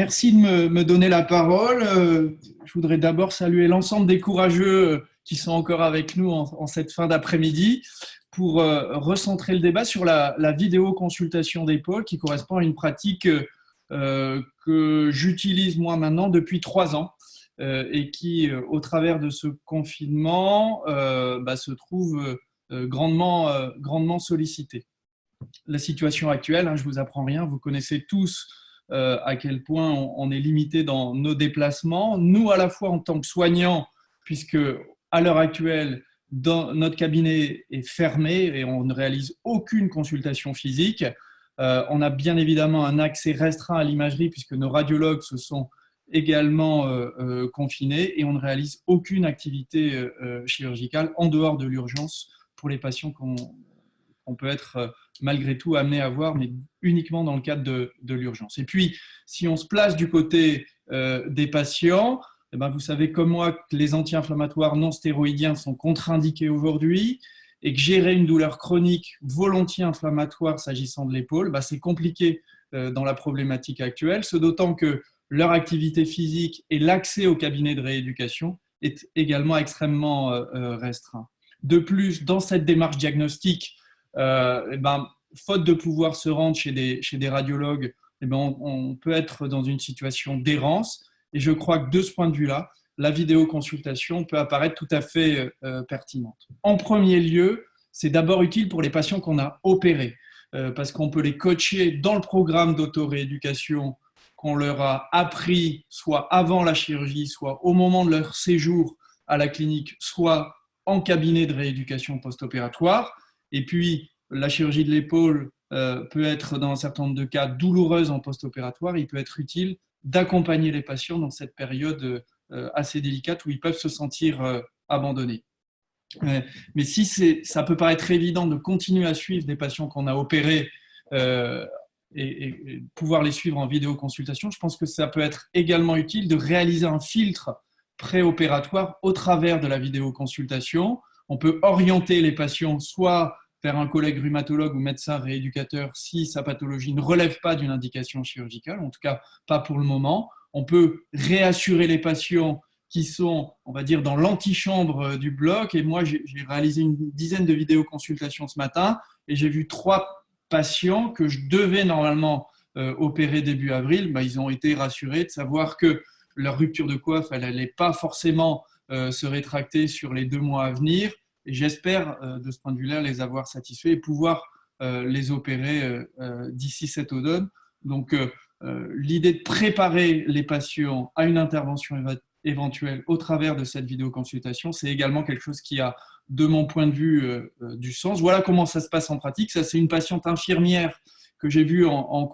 Merci de me donner la parole. Je voudrais d'abord saluer l'ensemble des courageux qui sont encore avec nous en cette fin d'après-midi pour recentrer le débat sur la vidéoconsultation d'épaule qui correspond à une pratique que j'utilise moi maintenant depuis 3 ans et qui, au travers de ce confinement, se trouve grandement sollicitée. La situation actuelle, je ne vous apprends rien, vous connaissez tous à quel point on est limité dans nos déplacements. Nous, à la fois en tant que soignants, puisque à l'heure actuelle, notre cabinet est fermé et on ne réalise aucune consultation physique. On a bien évidemment un accès restreint à l'imagerie puisque nos radiologues se sont également confinés et on ne réalise aucune activité chirurgicale en dehors de l'urgence pour les patients qu'on peut être malgré tout amené à voir, mais uniquement dans le cadre de l'urgence. Et puis, si on se place du côté des patients, vous savez comme moi que les anti-inflammatoires non stéroïdiens sont contre-indiqués aujourd'hui et que gérer une douleur chronique volontiers inflammatoire s'agissant de l'épaule, c'est compliqué dans la problématique actuelle, ce d'autant que leur activité physique et l'accès au cabinet de rééducation est également extrêmement restreint. De plus, dans cette démarche diagnostique, faute de pouvoir se rendre chez des radiologues, on peut être dans une situation d'errance. Et je crois que de ce point de vue-là, la vidéoconsultation peut apparaître tout à fait pertinente. En premier lieu, c'est d'abord utile pour les patients qu'on a opérés, parce qu'on peut les coacher dans le programme d'auto-rééducation qu'on leur a appris, soit avant la chirurgie, soit au moment de leur séjour à la clinique, soit en cabinet de rééducation post-opératoire. Et puis, la chirurgie de l'épaule peut être, dans un certain nombre de cas, douloureuse en post-opératoire. Il peut être utile d'accompagner les patients dans cette période assez délicate où ils peuvent se sentir abandonnés. Mais si ça peut paraître évident de continuer à suivre des patients qu'on a opérés et pouvoir les suivre en vidéoconsultation, je pense que ça peut être également utile de réaliser un filtre préopératoire au travers de la vidéoconsultation. On peut orienter les patients soit vers un collègue rhumatologue ou médecin rééducateur si sa pathologie ne relève pas d'une indication chirurgicale, en tout cas pas pour le moment. On peut réassurer les patients qui sont, on va dire, dans l'antichambre du bloc. Et moi, j'ai réalisé une dizaine de vidéoconsultations ce matin et j'ai vu 3 patients que je devais normalement opérer début avril. Ils ont été rassurés de savoir que leur rupture de coiffe, elle n'allait pas forcément se rétracter sur les 2 mois à venir. Et j'espère, de ce point de vue-là, les avoir satisfaits et pouvoir les opérer d'ici cet automne. Donc, l'idée de préparer les patients à une intervention éventuelle au travers de cette vidéoconsultation, c'est également quelque chose qui a, de mon point de vue, du sens. Voilà comment ça se passe en pratique. Ça, c'est une patiente infirmière que j'ai vue en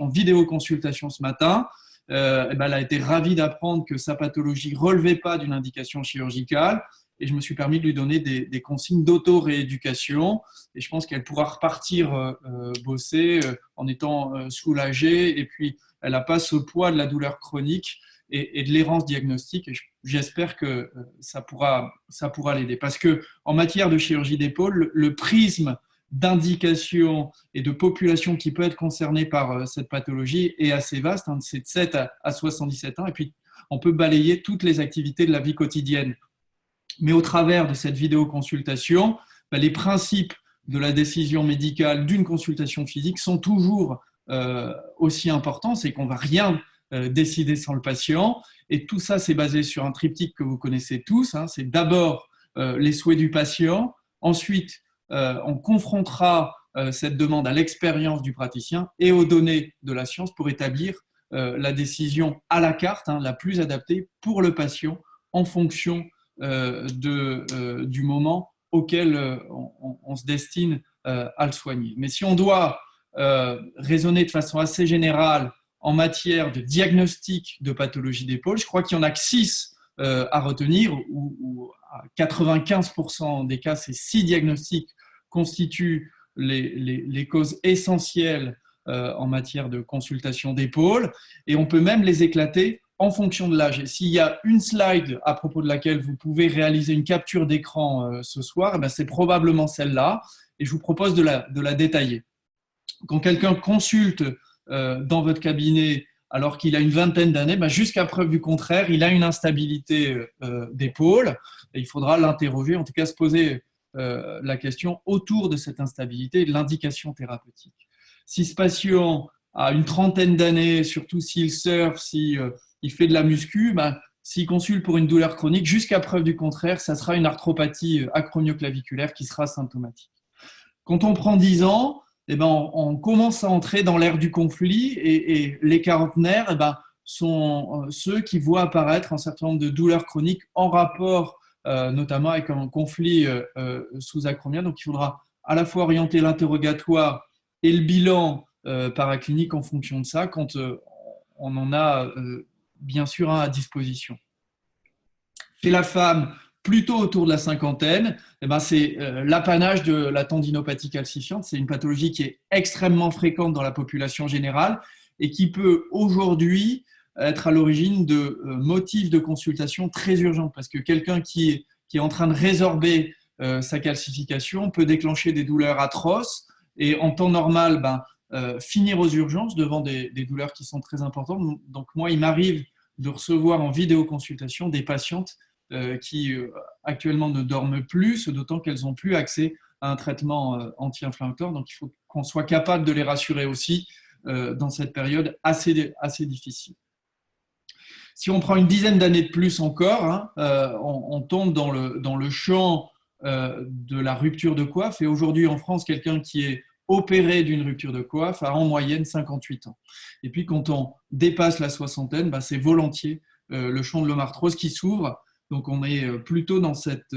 vidéoconsultation ce matin. Elle a été ravie d'apprendre que sa pathologie ne relevait pas d'une indication chirurgicale. Et je me suis permis de lui donner des consignes d'auto-rééducation. Et je pense qu'elle pourra repartir bosser en étant soulagée. Et puis, elle n'a pas ce poids de la douleur chronique et de l'errance diagnostique. Et j'espère que ça pourra l'aider. Parce qu'en matière de chirurgie d'épaule, le prisme d'indication et de population qui peut être concernée par cette pathologie est assez vaste. C'est de 7 à 77 ans. Et puis, on peut balayer toutes les activités de la vie quotidienne. Mais au travers de cette vidéoconsultation, les principes de la décision médicale d'une consultation physique sont toujours aussi importants. C'est qu'on ne va rien décider sans le patient. Et tout ça, c'est basé sur un triptyque que vous connaissez tous. C'est d'abord les souhaits du patient. Ensuite, on confrontera cette demande à l'expérience du praticien et aux données de la science pour établir la décision à la carte, la plus adaptée pour le patient en fonction du moment auquel on se destine à le soigner. Mais si on doit raisonner de façon assez générale en matière de diagnostic de pathologie d'épaule, je crois qu'il n'y en a que 6 à retenir, ou à 95% des cas, ces 6 diagnostics constituent les causes essentielles en matière de consultation d'épaule, et on peut même les éclater en fonction de l'âge. Et s'il y a une slide à propos de laquelle vous pouvez réaliser une capture d'écran ce soir, c'est probablement celle-là, et je vous propose de la détailler. Quand quelqu'un consulte dans votre cabinet alors qu'il a une vingtaine d'années, jusqu'à preuve du contraire, il a une instabilité d'épaule. Et il faudra l'interroger, en tout cas se poser la question autour de cette instabilité et de l'indication thérapeutique. Si ce patient a une trentaine d'années, surtout s'il surfe, s'il fait de la muscu, s'il consulte pour une douleur chronique, jusqu'à preuve du contraire, ça sera une arthropathie acromioclaviculaire qui sera symptomatique. Quand on prend 10 ans, on commence à entrer dans l'ère du conflit et les quarantenaires sont ceux qui voient apparaître un certain nombre de douleurs chroniques en rapport notamment avec un conflit sous-acromien. Donc il faudra à la fois orienter l'interrogatoire et le bilan paraclinique en fonction de ça quand on en a bien sûr un à disposition. Chez la femme, plutôt autour de la cinquantaine, c'est l'apanage de la tendinopathie calcifiante. C'est une pathologie qui est extrêmement fréquente dans la population générale et qui peut aujourd'hui être à l'origine de motifs de consultation très urgents parce que quelqu'un qui est en train de résorber sa calcification peut déclencher des douleurs atroces et en temps normal finir aux urgences devant des douleurs qui sont très importantes. Donc moi, il m'arrive de recevoir en vidéoconsultation des patientes qui actuellement ne dorment plus, d'autant qu'elles n'ont plus accès à un traitement anti-inflammatoire. Donc il faut qu'on soit capable de les rassurer aussi dans cette période assez difficile. Si on prend une dizaine d'années de plus encore, on tombe dans le champ de la rupture de coiffe. Et aujourd'hui, en France, quelqu'un qui est opéré d'une rupture de coiffe a en moyenne 58 ans. Et puis, quand on dépasse la soixantaine, c'est volontiers le champ de l'omarthrose qui s'ouvre. Donc, on est plutôt dans cette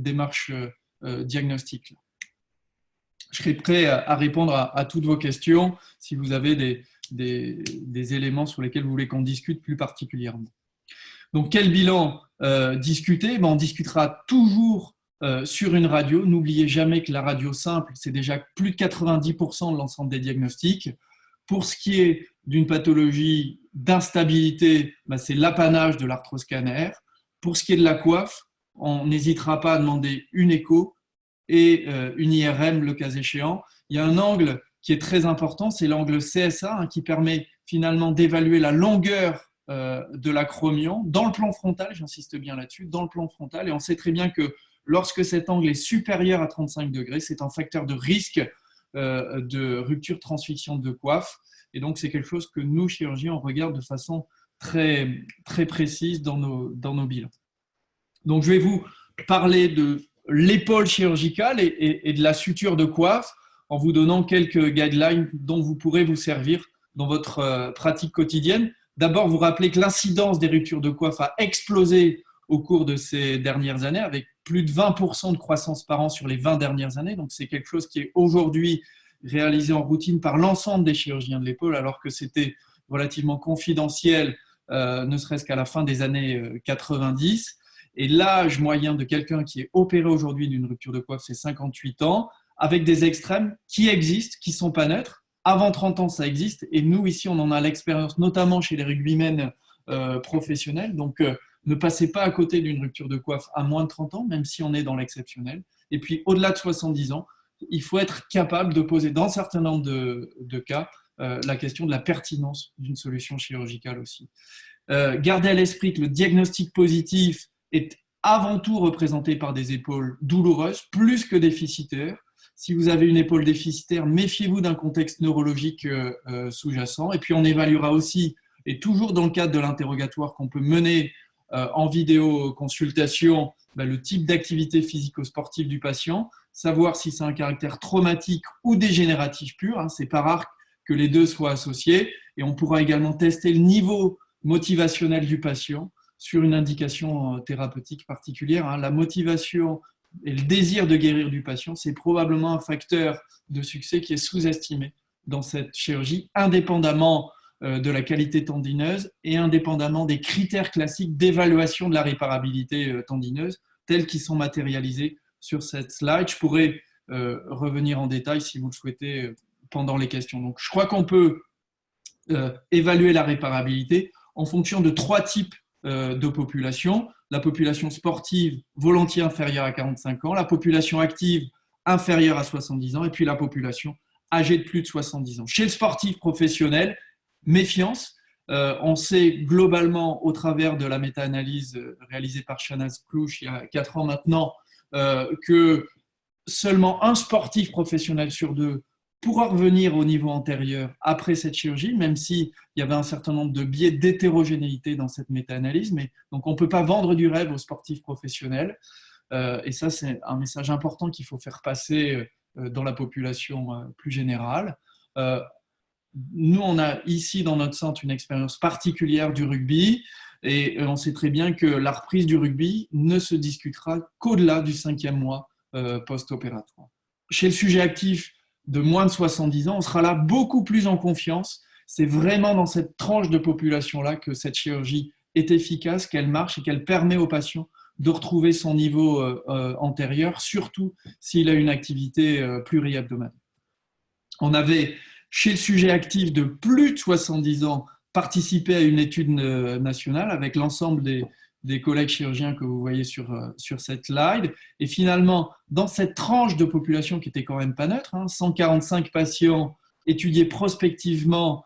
démarche diagnostique. Je serai prêt à répondre à toutes vos questions si vous avez des éléments sur lesquels vous voulez qu'on discute plus particulièrement. Donc, quel bilan discuter ? On discutera toujours sur une radio. N'oubliez jamais que la radio simple, c'est déjà plus de 90% de l'ensemble des diagnostics. Pour ce qui est d'une pathologie d'instabilité, c'est l'apanage de l'arthroscanner. Pour ce qui est de la coiffe, on n'hésitera pas à demander une écho et une IRM le cas échéant. Il y a un angle qui est très important, c'est l'angle CSA qui permet finalement d'évaluer la longueur de l'acromion dans le plan frontal, j'insiste bien là-dessus, dans le plan frontal. Et on sait très bien que lorsque cet angle est supérieur à 35 degrés, c'est un facteur de risque de rupture transfixiante de coiffe. Et donc, c'est quelque chose que nous, chirurgiens, on regarde de façon très, très précise dans nos bilans. Donc, je vais vous parler de l'épaule chirurgicale et de la suture de coiffe en vous donnant quelques guidelines dont vous pourrez vous servir dans votre pratique quotidienne. D'abord, vous rappelez que l'incidence des ruptures de coiffe a explosé au cours de ces dernières années avec plus de 20% de croissance par an sur les 20 dernières années. Donc, c'est quelque chose qui est aujourd'hui réalisé en routine par l'ensemble des chirurgiens de l'épaule alors que c'était relativement confidentiel, ne serait-ce qu'à la fin des années 90. Et l'âge moyen de quelqu'un qui est opéré aujourd'hui d'une rupture de coiffe, c'est 58 ans, avec des extrêmes qui existent, qui ne sont pas neutres. Avant 30 ans, ça existe. Et nous, ici, on en a l'expérience, notamment chez les rugbymen professionnels. Donc, ne passez pas à côté d'une rupture de coiffe à moins de 30 ans, même si on est dans l'exceptionnel. Et puis, au-delà de 70 ans, il faut être capable de poser, dans un certain nombre de cas, la question de la pertinence d'une solution chirurgicale aussi. Gardez à l'esprit que le diagnostic positif est avant tout représenté par des épaules douloureuses, plus que déficitaires. Si vous avez une épaule déficitaire, méfiez-vous d'un contexte neurologique sous-jacent. Et puis, on évaluera aussi, et toujours dans le cadre de l'interrogatoire qu'on peut mener en vidéoconsultation, le type d'activité physico-sportive du patient, savoir si c'est un caractère traumatique ou dégénératif pur. Ce n'est pas rare que les deux soient associés. Et on pourra également tester le niveau motivationnel du patient sur une indication thérapeutique particulière. La motivation et le désir de guérir du patient, c'est probablement un facteur de succès qui est sous-estimé dans cette chirurgie, indépendamment de la qualité tendineuse et indépendamment des critères classiques d'évaluation de la réparabilité tendineuse, tels qu'ils sont matérialisés sur cette slide. Je pourrais revenir en détail si vous le souhaitez pendant les questions. Donc, je crois qu'on peut évaluer la réparabilité en fonction de 3 types de population. La population sportive volontiers inférieure à 45 ans, la population active inférieure à 70 ans et puis la population âgée de plus de 70 ans. Chez le sportif professionnel, méfiance. On sait globalement, au travers de la méta-analyse réalisée par Shanaz Klouch il y a 4 ans maintenant, que seulement un sportif professionnel sur 2 pourra revenir au niveau antérieur après cette chirurgie, même s'il y avait un certain nombre de biais d'hétérogénéité dans cette méta-analyse. Mais, donc, on ne peut pas vendre du rêve aux sportifs professionnels. Et ça, c'est un message important qu'il faut faire passer dans la population plus générale. Nous, on a ici dans notre centre une expérience particulière du rugby et on sait très bien que la reprise du rugby ne se discutera qu'au-delà du 5e mois post-opératoire. Chez le sujet actif de moins de 70 ans, on sera là beaucoup plus en confiance. C'est vraiment dans cette tranche de population-là que cette chirurgie est efficace, qu'elle marche et qu'elle permet aux patients de retrouver son niveau antérieur, surtout s'il a une activité pluri-hebdomadaire. On avait, chez le sujet actif de plus de 70 ans, participé à une étude nationale avec l'ensemble des collègues chirurgiens que vous voyez sur cette slide. Et finalement, dans cette tranche de population qui était quand même pas neutre, 145 patients étudiés prospectivement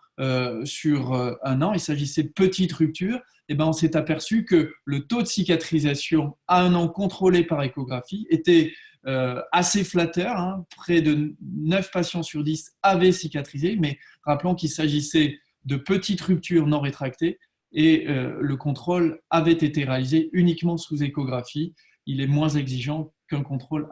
sur 1 an, il s'agissait de petites ruptures, et ben on s'est aperçu que le taux de cicatrisation à 1 an contrôlé par échographie était assez flatteur. Près de 9 patients sur 10 avaient cicatrisé, mais rappelons qu'il s'agissait de petites ruptures non rétractées et le contrôle avait été réalisé uniquement sous échographie. Il est moins exigeant qu'un contrôle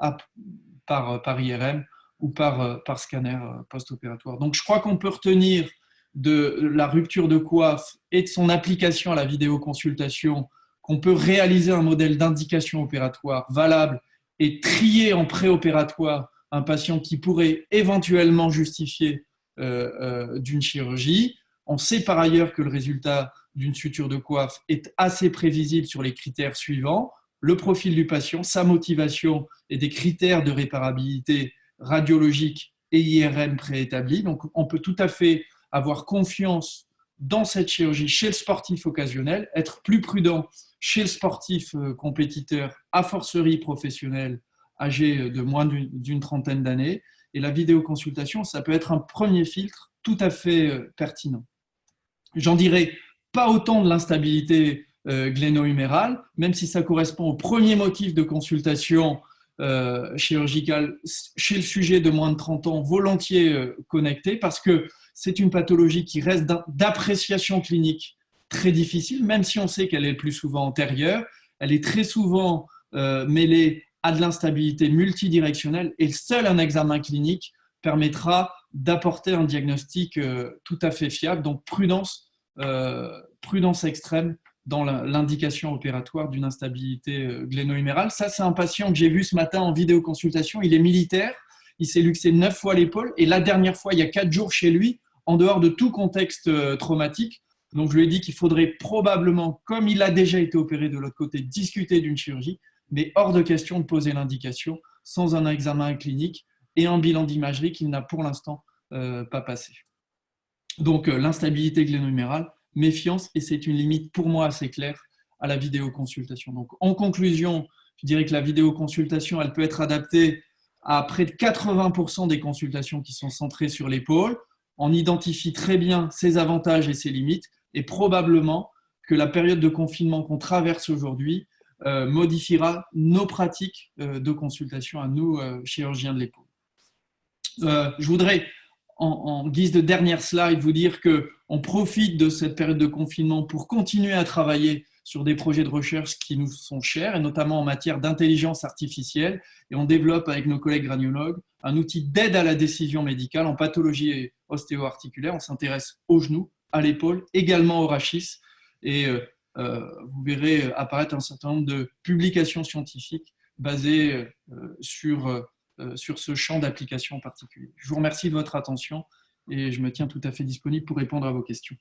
par IRM ou par scanner post-opératoire. Donc je crois qu'on peut retenir de la rupture de coiffe et de son application à la vidéoconsultation qu'on peut réaliser un modèle d'indication opératoire valable et trier en préopératoire un patient qui pourrait éventuellement justifier d'une chirurgie. On sait par ailleurs que le résultat d'une suture de coiffe est assez prévisible sur les critères suivants: le profil du patient, sa motivation et des critères de réparabilité radiologique et IRM préétablis. Donc on peut tout à fait avoir confiance dans cette chirurgie chez le sportif occasionnel, être plus prudent chez le sportif compétiteur, a fortiori professionnel, âgé de moins d'une trentaine d'années. Et la vidéoconsultation, ça peut être un premier filtre tout à fait pertinent. J'en dirais pas autant de l'instabilité gléno-humérale, même si ça correspond au premier motif de consultation chirurgicale chez le sujet de moins de 30 ans, volontiers connecté, parce que c'est une pathologie qui reste d'appréciation clinique très difficile, même si on sait qu'elle est le plus souvent antérieure. Elle est très souvent mêlée à de l'instabilité multidirectionnelle et seul un examen clinique permettra d'apporter un diagnostic tout à fait fiable. Donc prudence extrême dans l'indication opératoire d'une instabilité gléno-humérale. Ça, c'est un patient que j'ai vu ce matin en vidéoconsultation. Il est militaire, il s'est luxé 9 fois l'épaule et la dernière fois, il y a 4 jours chez lui, en dehors de tout contexte traumatique. Donc, je lui ai dit qu'il faudrait probablement, comme il a déjà été opéré de l'autre côté, discuter d'une chirurgie, mais hors de question de poser l'indication sans un examen clinique et un bilan d'imagerie qu'il n'a pour l'instant pas passé. Donc, l'instabilité gléno-humérale, méfiance, et c'est une limite pour moi assez claire à la vidéoconsultation. Donc, en conclusion, je dirais que la vidéoconsultation, elle peut être adaptée à près de 80% des consultations qui sont centrées sur l'épaule. On identifie très bien ses avantages et ses limites, et probablement que la période de confinement qu'on traverse aujourd'hui modifiera nos pratiques de consultation à nous, chirurgiens de l'épaule. Je voudrais, en guise de dernière slide, vous dire qu'on profite de cette période de confinement pour continuer à travailler sur des projets de recherche qui nous sont chers, et notamment en matière d'intelligence artificielle. Et on développe avec nos collègues radiologues un outil d'aide à la décision médicale en pathologie ostéo-articulaire. On s'intéresse au genou, à l'épaule, également au rachis. Et vous verrez apparaître un certain nombre de publications scientifiques basées sur ce champ d'application en particulier. Je vous remercie de votre attention et je me tiens tout à fait disponible pour répondre à vos questions.